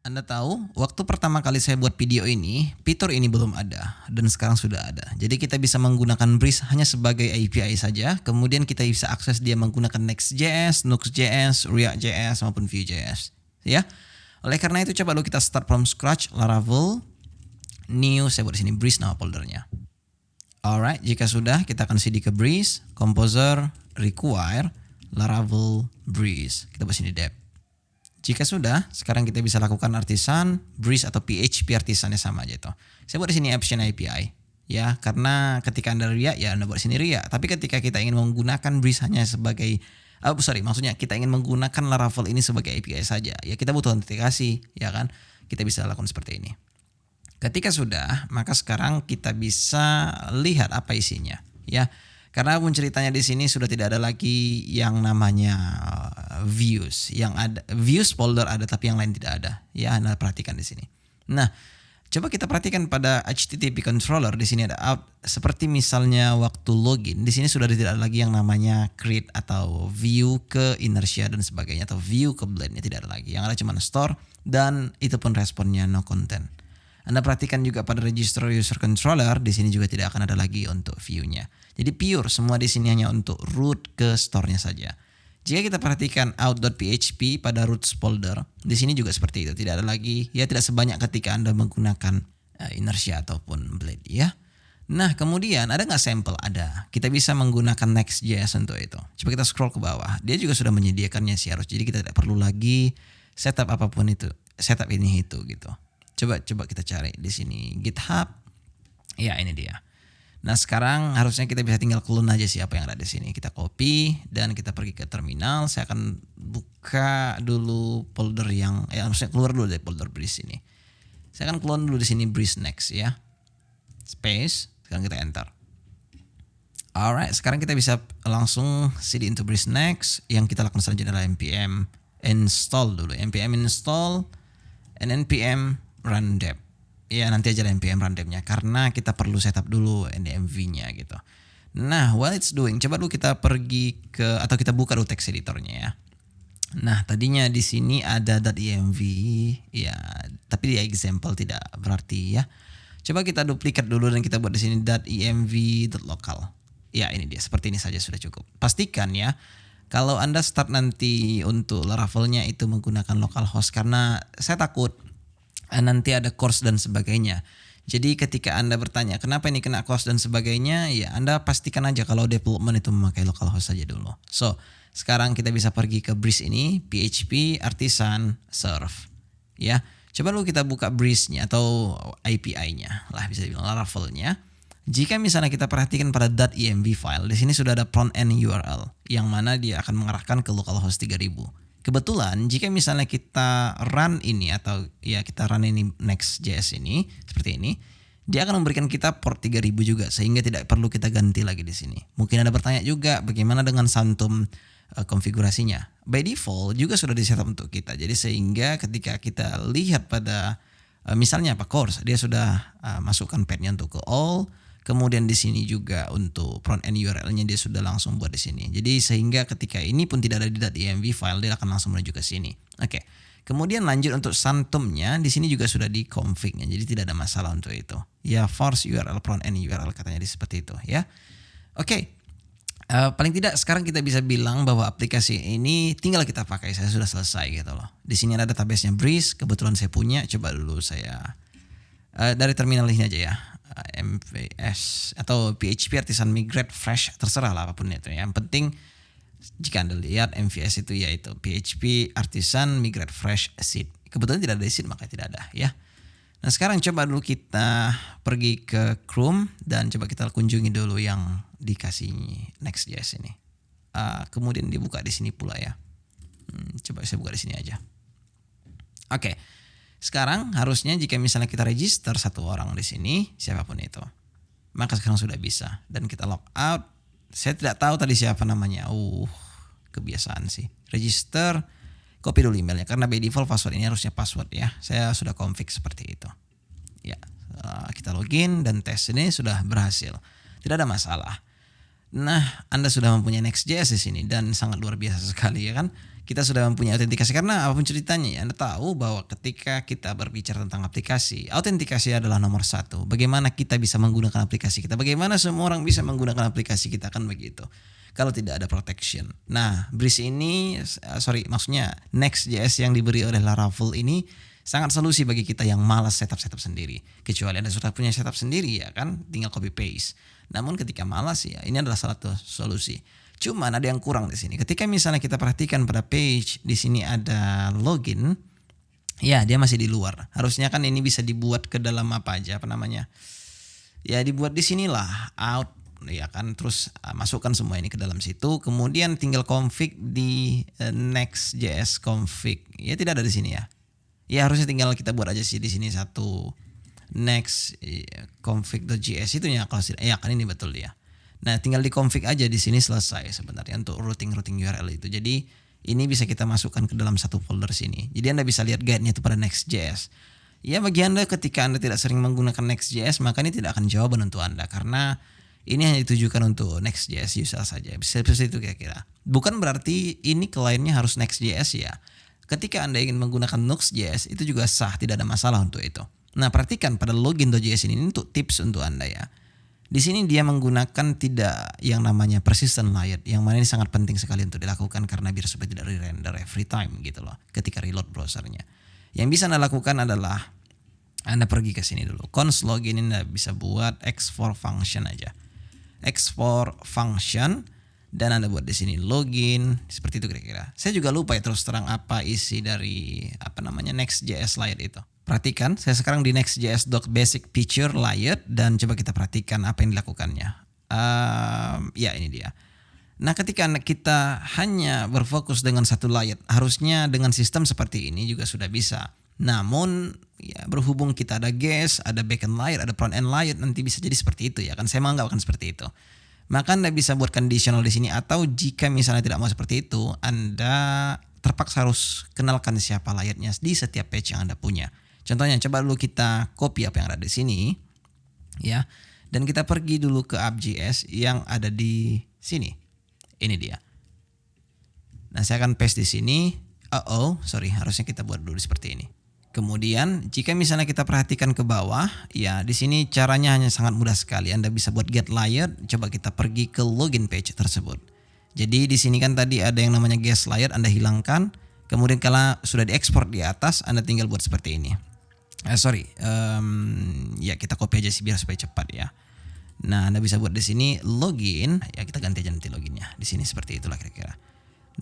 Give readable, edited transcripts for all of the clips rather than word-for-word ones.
Anda tahu, waktu pertama kali saya buat video ini, fitur ini belum ada dan sekarang sudah ada. Jadi kita bisa menggunakan Breeze hanya sebagai API saja, kemudian kita bisa akses dia menggunakan Next.js, Nuxt.js, React.js maupun Vue.js. Ya. Oleh karena itu coba dulu kita start from scratch, Laravel, new, saya buat di sini Breeze nama foldernya. Alright, jika sudah kita akan cd ke Breeze, Composer, Require, Laravel, Breeze. Kita buat sini dep. Jika sudah, sekarang kita bisa lakukan artisan, Breeze atau PHP artisannya sama aja itu. Saya buat di sini option API. Ya, karena ketika Anda React, ya Anda buat di sini React. Tapi ketika kita ingin menggunakan Breeze hanya sebagai, maksudnya kita ingin menggunakan Laravel ini sebagai API saja. Ya kita butuh autentikasi, ya kan? Kita bisa lakukan seperti ini. Ketika sudah, maka sekarang kita bisa lihat apa isinya. Ya, karena pun ceritanya di sini sudah tidak ada lagi yang namanya views. Yang ada views folder ada tapi yang lain tidak ada. Ya, Anda perhatikan di sini. Nah, coba kita perhatikan pada HTTP controller di sini ada out. Seperti misalnya waktu login, di sini sudah tidak ada lagi yang namanya create atau view ke inertia dan sebagainya atau view ke blend-nya tidak ada lagi. Yang ada cuma store dan itu pun responnya no content. Anda perhatikan juga pada register user controller di sini juga tidak akan ada lagi untuk view-nya. Jadi pure semua di sini hanya untuk root ke store-nya saja. Jika kita perhatikan out.php pada roots folder, di sini juga seperti itu, tidak ada lagi, ya tidak sebanyak ketika Anda menggunakan inertia ataupun blade ya. Nah, kemudian ada nggak sampel? Ada. Kita bisa menggunakan Next.js untuk itu. Coba kita scroll ke bawah. Dia juga sudah menyediakannya sih harus. Jadi kita tidak perlu lagi setup apapun itu, setup ini itu gitu. Coba kita cari di sini GitHub. Ya, ini dia. Nah, sekarang harusnya kita bisa tinggal clone aja siapa yang ada di sini. Kita copy dan kita pergi ke terminal. Saya akan buka dulu folder yang maksudnya keluar dulu dari folder Breeze ini. Saya akan clone dulu di sini Breeze Next ya. Space, sekarang kita enter. Alright, sekarang kita bisa langsung cd into Breeze Next. Yang kita lakukan selanjutnya adalah npm install dulu. npm install and npm run dep. Ya nanti aja npm run depnya karena kita perlu setup dulu env-nya gitu. Nah, while it's doing, coba dulu kita pergi ke atau kita buka dulu text editornya ya. Nah, tadinya di sini ada .env ya, tapi di example tidak berarti ya. Coba kita duplikat dulu dan kita buat di sini .env.local. Ya, ini dia, seperti ini saja sudah cukup. Pastikan ya kalau Anda start nanti untuk Laravel-nya itu menggunakan localhost karena saya takut nanti ada course dan sebagainya. Jadi ketika Anda bertanya kenapa ini kena course dan sebagainya, ya Anda pastikan aja kalau development itu memakai localhost saja dulu. So, sekarang kita bisa pergi ke Breeze ini, PHP artisan serve. Ya, coba dulu kita buka Breeze-nya atau API-nya lah bisa dibilang Laravel-nya. Jika misalnya kita perhatikan pada .env file, di sini sudah ada front end URL yang mana dia akan mengarahkan ke localhost 3000. Kebetulan jika misalnya kita run ini atau ya kita run ini Next.js ini seperti ini, dia akan memberikan kita port 3000 juga sehingga tidak perlu kita ganti lagi di sini. Mungkin Anda bertanya juga bagaimana dengan Santum konfigurasinya. By default juga sudah di-setup untuk kita. Jadi sehingga ketika kita lihat pada misalnya course, dia sudah masukkan path-nya untuk ke all. Kemudian di sini juga untuk front end URL-nya dia sudah langsung buat di sini. Jadi sehingga ketika ini pun tidak ada di .env file, dia akan langsung menuju ke sini. Oke. Kemudian lanjut untuk Santum-nya, di sini juga sudah di config-nya. Jadi tidak ada masalah untuk itu. Ya force URL front end URL katanya seperti itu ya. Oke. Paling tidak sekarang kita bisa bilang bahwa aplikasi ini tinggal kita pakai, saya sudah selesai gitu loh. Di sini ada database-nya Breeze, kebetulan saya punya. Coba dulu saya dari terminal ini aja ya. MVS atau PHP artisan migrate fresh, terserah lah apapun itu. Yang penting jika Anda lihat MVS itu yaitu PHP artisan migrate fresh seed. Kebetulan tidak ada seed maka tidak ada ya. Nah, sekarang coba dulu kita pergi ke Chrome dan coba kita kunjungi dulu yang dikasih Next.js ini. Kemudian dibuka di sini pula ya. Coba saya buka di sini aja. Oke. Sekarang harusnya jika misalnya kita register satu orang di sini, siapapun itu, maka sekarang sudah bisa. Dan kita log out. Saya tidak tahu tadi siapa namanya. Kebiasaan sih. Register, copy dulu emailnya. Karena by default password ini harusnya password ya. Saya sudah config seperti itu. Ya, kita login dan tes ini sudah berhasil. Tidak ada masalah. Nah, Anda sudah mempunyai Next.js di sini dan sangat luar biasa sekali ya kan. kita sudah mempunyai autentikasi. Karena apapun ceritanya ya, Anda tahu bahwa ketika kita berbicara tentang aplikasi, autentikasi adalah nomor satu. Bagaimana kita bisa menggunakan aplikasi kita, bagaimana semua orang bisa menggunakan aplikasi kita, kan begitu. Kalau tidak ada protection. Nah, Breeze ini, maksudnya Next.js yang diberi oleh Laravel ini sangat solusi bagi kita yang malas setup sendiri. Kecuali Anda sudah punya setup sendiri ya kan, tinggal copy paste. Namun ketika malas ya, ini adalah salah satu solusi. Cuman ada yang kurang di sini. Ketika misalnya kita perhatikan pada page, di sini ada login, ya dia masih di luar. Harusnya kan ini bisa dibuat ke dalam apa aja, apa namanya? Ya dibuat di sinilah, out ya kan, terus masukkan semua ini ke dalam situ. Kemudian tinggal config di Next.js config. Ya tidak ada di sini ya. Ya harusnya tinggal kita buat aja sih di sini satu next config.js itu ya, kalau ya kan ini betul dia. Nah, tinggal di config aja di sini selesai sebenarnya untuk routing URL itu. Jadi ini bisa kita masukkan ke dalam satu folder sini. Jadi Anda bisa lihat guide-nya itu pada Next.js. Ya bagi Anda ketika Anda tidak sering menggunakan Next.js, maka ini tidak akan jawaban untuk Anda karena ini hanya ditujukan untuk Next.js user saja. Bisa itu kira-kira. Bukan berarti ini kliennya harus Next.js ya. Ketika Anda ingin menggunakan Nuxt.js itu juga sah, tidak ada masalah untuk itu. Nah, perhatikan pada login.js ini untuk tips untuk Anda ya. Di sini dia menggunakan tidak yang namanya persistent layout, yang mana ini sangat penting sekali untuk dilakukan karena biar supaya tidak re-render every time gitu loh ketika reload browsernya. Yang bisa Anda lakukan adalah Anda pergi ke sini dulu. Const login ini Anda bisa buat export function aja. Export function dan Anda buat di sini login seperti itu kira-kira. Saya juga lupa ya terus terang apa isi dari apa namanya Next.js layout itu. Perhatikan, saya sekarang di Next.js.basic feature layout dan coba kita perhatikan apa yang dilakukannya. Ya ini dia. Nah, ketika kita hanya berfokus dengan satu layout, harusnya dengan sistem seperti ini juga sudah bisa. Namun, ya berhubung kita ada guest, ada backend layout, ada front end layout, nanti bisa jadi seperti itu ya kan. Saya menganggap akan seperti itu. Maka Anda bisa buat conditional di sini, atau jika misalnya tidak mau seperti itu, Anda terpaksa harus kenalkan siapa layoutnya di setiap page yang Anda punya. Contohnya coba dulu kita copy apa yang ada di sini ya, dan kita pergi dulu ke app.js yang ada di sini. Ini dia. Nah, saya akan paste di sini. Harusnya kita buat dulu seperti ini. Kemudian jika misalnya kita perhatikan ke bawah, ya di sini caranya hanya sangat mudah sekali. Anda bisa buat get layout. Coba kita pergi ke login page tersebut. Jadi di sini kan tadi ada yang namanya guest layout, Anda hilangkan. Kemudian kalau sudah diekspor di atas, Anda tinggal buat seperti ini. Ya kita copy aja sih biar supaya cepat ya. Nah, Anda bisa buat di sini login. Ya kita ganti aja nanti loginnya. Di sini seperti itulah kira-kira.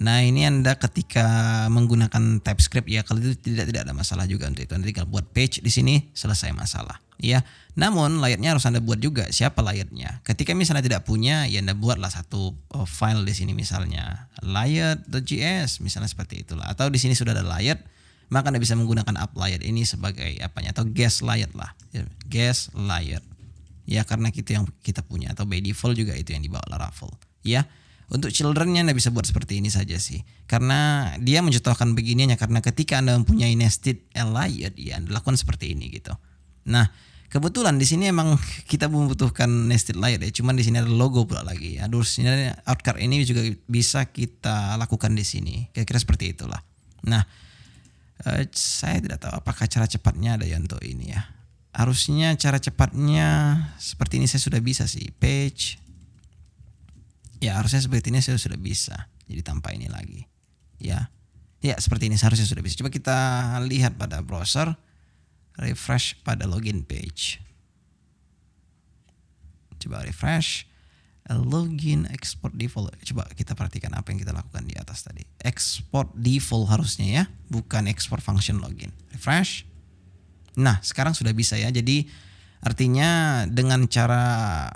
Nah, ini Anda ketika menggunakan TypeScript ya, kalau itu tidak ada masalah juga untuk itu. Anda tinggal buat page di sini, selesai masalah. Ya, namun layoutnya harus Anda buat juga. Siapa layoutnya? Ketika misalnya tidak punya, ya Anda buatlah satu file di sini misalnya layout.js misalnya seperti itulah. Atau di sini sudah ada layout, maka Anda bisa menggunakan app layout ini sebagai apanya, atau guest layout lah. Guest layout. Ya karena itu yang kita punya, atau by default juga itu yang dibawa Laravel. Ya. Untuk childrennya Anda bisa buat seperti ini saja sih. Karena dia mencontohkan begininya karena ketika Anda mempunyai nested layout ya Anda lakukan seperti ini gitu. Nah, kebetulan di sini emang kita membutuhkan nested layout ya, cuman di sini ada logo pula lagi ya. Terus ini outcard ini juga bisa kita lakukan di sini. Kira-kira seperti itulah. Nah, saya tidak tahu apakah cara cepatnya ada ya untuk ini ya. Harusnya cara cepatnya seperti ini saya sudah bisa sih. Page. Ya harusnya seperti ini saya sudah bisa. Jadi tanpa ini lagi. Ya. Ya seperti ini seharusnya sudah bisa. Coba kita lihat pada browser. Refresh pada login page. Coba refresh. Login export default. Coba kita perhatikan apa yang kita lakukan di atas tadi. Export default harusnya ya. Bukan export function login. Refresh. Nah sekarang sudah bisa ya. Jadi artinya dengan cara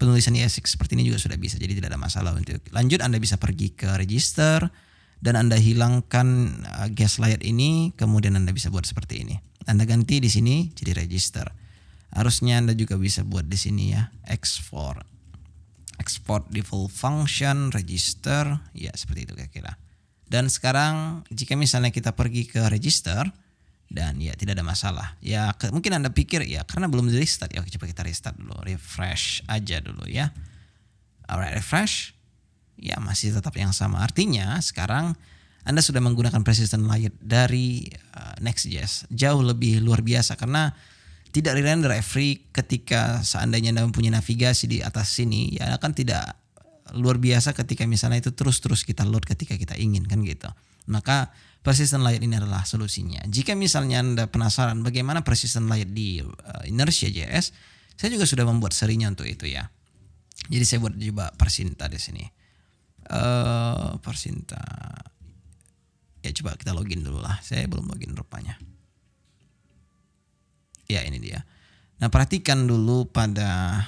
penulisan ES6 seperti ini juga sudah bisa. Jadi tidak ada masalah untuk lanjut. Anda bisa pergi ke register dan Anda hilangkan guest layout ini, kemudian Anda bisa buat seperti ini. Anda ganti di sini jadi register. Harusnya Anda juga bisa buat di sini ya, export default function register, ya seperti itu kira-kira. Dan sekarang jika misalnya kita pergi ke register dan ya tidak ada masalah. Ya mungkin Anda pikir ya karena belum di restart. Ya oke, coba kita restart dulu. Refresh aja dulu ya. Alright, refresh. Ya masih tetap yang sama. Artinya sekarang Anda sudah menggunakan persistent layer dari Next.js. Jauh lebih luar biasa karena tidak re-render every ketika seandainya Anda mempunyai navigasi di atas sini, ya akan tidak luar biasa ketika misalnya itu terus-terus kita load ketika kita ingin kan gitu. Maka persistent layer ini adalah solusinya. Jika misalnya Anda penasaran bagaimana persistent layer di Inertia.js, saya juga sudah membuat serinya untuk itu ya. Jadi saya buat coba Persinta di sini. Persinta. Ya coba kita login dulu lah. Saya belum login rupanya. Ya ini dia. Nah perhatikan dulu pada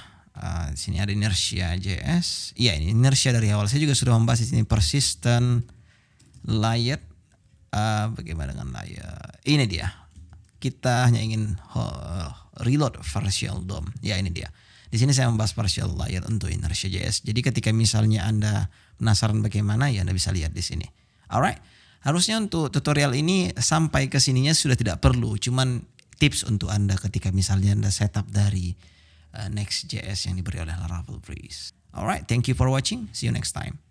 di sini ada Inertia.js. Iya ini Inertia dari awal. Saya juga sudah membahas di sini persistent layer. Bagaimana dengan layer? Ini dia. Kita hanya ingin reload partial DOM. Ya ini dia. Di sini saya membahas partial layer untuk Inertia.js. Jadi ketika misalnya Anda penasaran bagaimana, ya Anda bisa lihat di sini. Alright. Harusnya untuk tutorial ini sampai ke sininya sudah tidak perlu. Cuman tips untuk Anda ketika misalnya Anda setup dari Next.js yang diberi oleh Laravel Breeze. Alright. Thank you for watching. See you next time.